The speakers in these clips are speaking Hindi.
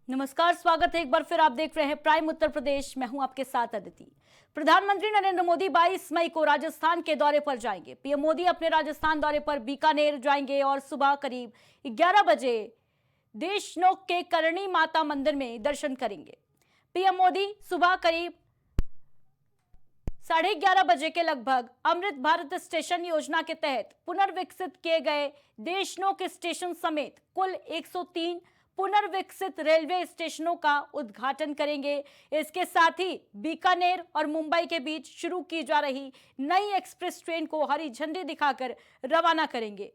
नमस्कार, स्वागत है एक बार फिर। आप देख रहे हैं प्राइम उत्तर प्रदेश। मैं हूं आपके साथ अदिति। प्रधानमंत्री नरेंद्र मोदी 22 मई को राजस्थान के दौरे पर जाएंगे। पीएम मोदी अपने राजस्थान दौरे पर बीकानेर जाएंगे और सुबह करीब 11 बजे देशनोक के करणी माता मंदिर में दर्शन करेंगे। पीएम मोदी सुबह करीब 11:30 बजे के लगभग अमृत भारत स्टेशन योजना के तहत पुनर्विकसित किए गए देशनोक स्टेशन समेत कुल 103 पुनर्विकसित रेलवे स्टेशनों का उद्घाटन करेंगे। इसके साथ ही बीकानेर और मुंबई के बीच शुरू की जा रही नई एक्सप्रेस ट्रेन को हरी झंडी दिखाकर रवाना करेंगे।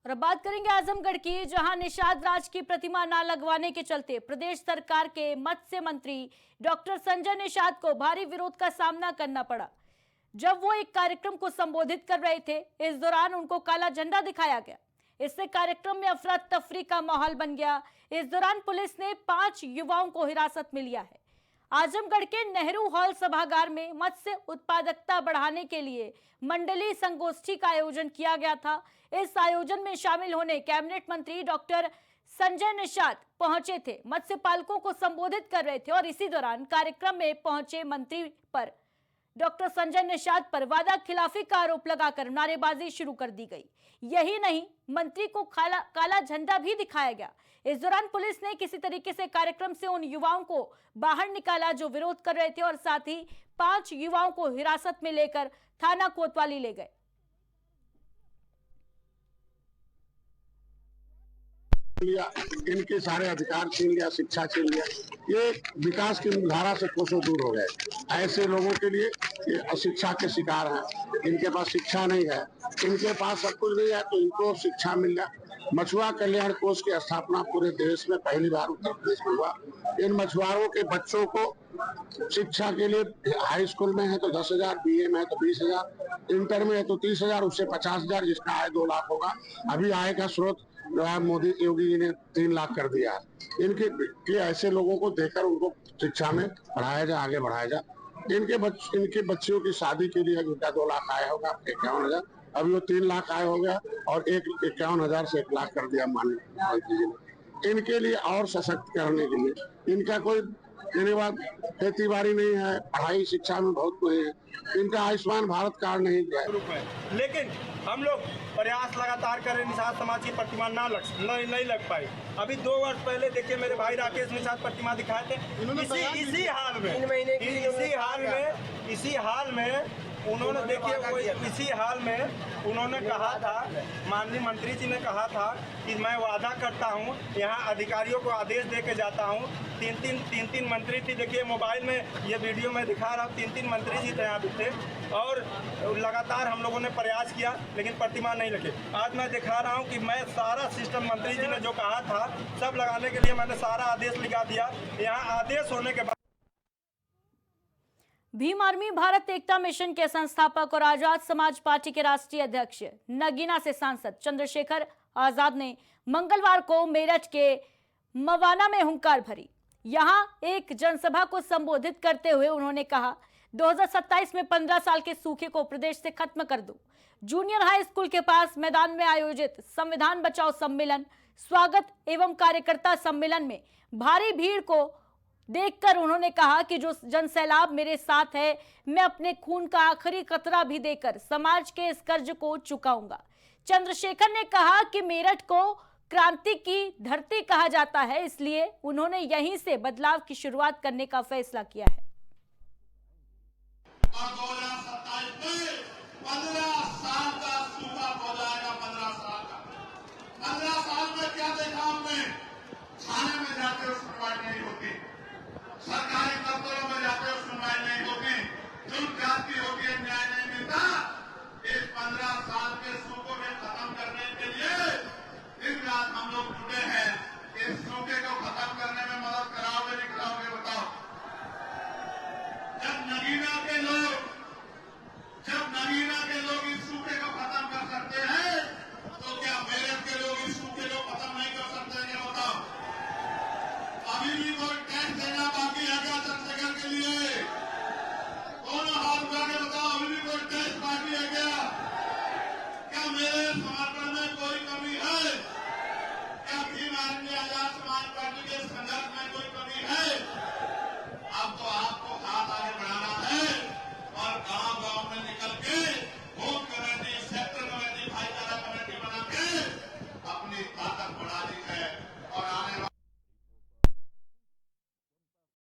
और अब बात करेंगे आजमगढ़ की, जहां निषाद राज की प्रतिमा न लगवाने के चलते प्रदेश सरकार के मत्स्य मंत्री डॉक्टर संजय निषाद को भारी विरोध का सामना करना पड़ा। जब वो एक कार्यक्रम को संबोधित कर रहे थे, इस दौरान उनको काला झंडा दिखाया गया। इससे कार्यक्रम में अफरा तफरी का माहौल बन गया। इस दौरान पुलिस ने 5 युवाओं को हिरासत में लिया है। आजमगढ़ के नेहरू हॉल सभागार में मत्स्य उत्पादकता बढ़ाने के लिए मंडलीय संगोष्ठी का आयोजन किया गया था। इस आयोजन में शामिल होने कैबिनेट मंत्री डॉक्टर संजय निषाद पहुंचे थे, मत्स्य पालकों को संबोधित कर रहे थे और इसी दौरान कार्यक्रम में पहुंचे मंत्री पर डॉक्टर संजय निषाद पर वादा खिलाफी का आरोप लगाकर नारेबाजी शुरू कर दी गई। यही नहीं, मंत्री को काला झंडा भी दिखाया गया। इस दौरान पुलिस ने किसी तरीके से कार्यक्रम से उन युवाओं को बाहर निकाला जो विरोध कर रहे थे और साथ ही 5 युवाओं को हिरासत में लेकर थाना कोतवाली ले गए। इनके सारे अधिकार छीन लिया, शिक्षा छीन लिया। ये विकास की धारा से कोसों दूर हो गए। ऐसे लोगों के लिए ये अशिक्षा के शिकार हैं। इनके पास शिक्षा नहीं है, इनके पास सब कुछ नहीं है, तो इनको शिक्षा मिल जाए। मछुआ कल्याण कोष की स्थापना पूरे देश में पहली बार उत्तर प्रदेश में हुआ। इन मछुआरों के बच्चों को शिक्षा के लिए हाई स्कूल में है तो 10,000, बीए में है तो 20,000, इंटर में है तो 30,000, उससे 50,000, जिसका आय 2 लाख होगा। अभी आय का स्रोत जो है मोदी योगी जी ने 3 लाख कर दिया है। इनके ऐसे लोगों को देकर उनको शिक्षा में पढ़ाया जाए, आगे बढ़ाया जाए। इनके बच्चियों की शादी के लिए जिनका 2 लाख आय होगा 51,000, अभी वो 3 लाख आय हो गया और 51,000 से 1 लाख कर दिया माननीय मंत्री जी ने। इनके लिए और सशक्त करने के लिए इनका कोई बाद खेती बाड़ी नहीं है, पढ़ाई शिक्षा में बहुत कुछ है। इनका आयुष्मान भारत कार्ड नहीं दिया है। लेकिन हम लोग प्रयास लगातार करें, निषाद समाज की प्रतिमा नहीं लग पाई। अभी 2 वर्ष पहले देखिए मेरे भाई राकेश निषाद प्रतिमा दिखाए थे। इसी हाल में उन्होंने देखिए इसी हाल में उन्होंने कहा था, माननीय मंत्री जी ने कहा था कि मैं वादा करता हूं, यहां अधिकारियों को आदेश दे के जाता हूं। तीन मंत्री थी। देखिए मोबाइल में ये वीडियो में दिखा रहा हूं, 3 मंत्री जी थे यहाँ पे थे और लगातार हम लोगों ने प्रयास किया लेकिन प्रतिमा नहीं लगी। आज मैं दिखा रहा हूँ कि मैं सारा सिस्टम मंत्री जी ने जो कहा था सब लगाने के लिए मैंने सारा आदेश लिखा दिया। यहाँ आदेश होने के बाद भीम आर्मी भारत एकता मिशन के संस्थापक और आजाद समाज पार्टी के राष्ट्रीय अध्यक्ष नगीना से सांसद चंद्रशेखर आजाद ने मंगलवार को मेरठ के मवाना में हुंकार भरी। यहां एक जनसभा को संबोधित करते हुए उन्होंने कहा, 2027 में 15 साल के सूखे को प्रदेश से खत्म कर दो। जूनियर हाई स्कूल के पास मैदान में आयोजित संविधान बचाओ सम्मेलन, स्वागत एवं कार्यकर्ता सम्मेलन में भारी भीड़ को देखकर उन्होंने कहा कि जो जनसैलाब मेरे साथ है, मैं अपने खून का आखिरी कतरा भी देकर समाज के इस कर्ज को चुकाऊंगा। चंद्रशेखर ने कहा कि मेरठ को क्रांति की धरती कहा जाता है, इसलिए उन्होंने यहीं से बदलाव की शुरुआत करने का फैसला किया है। 2027 में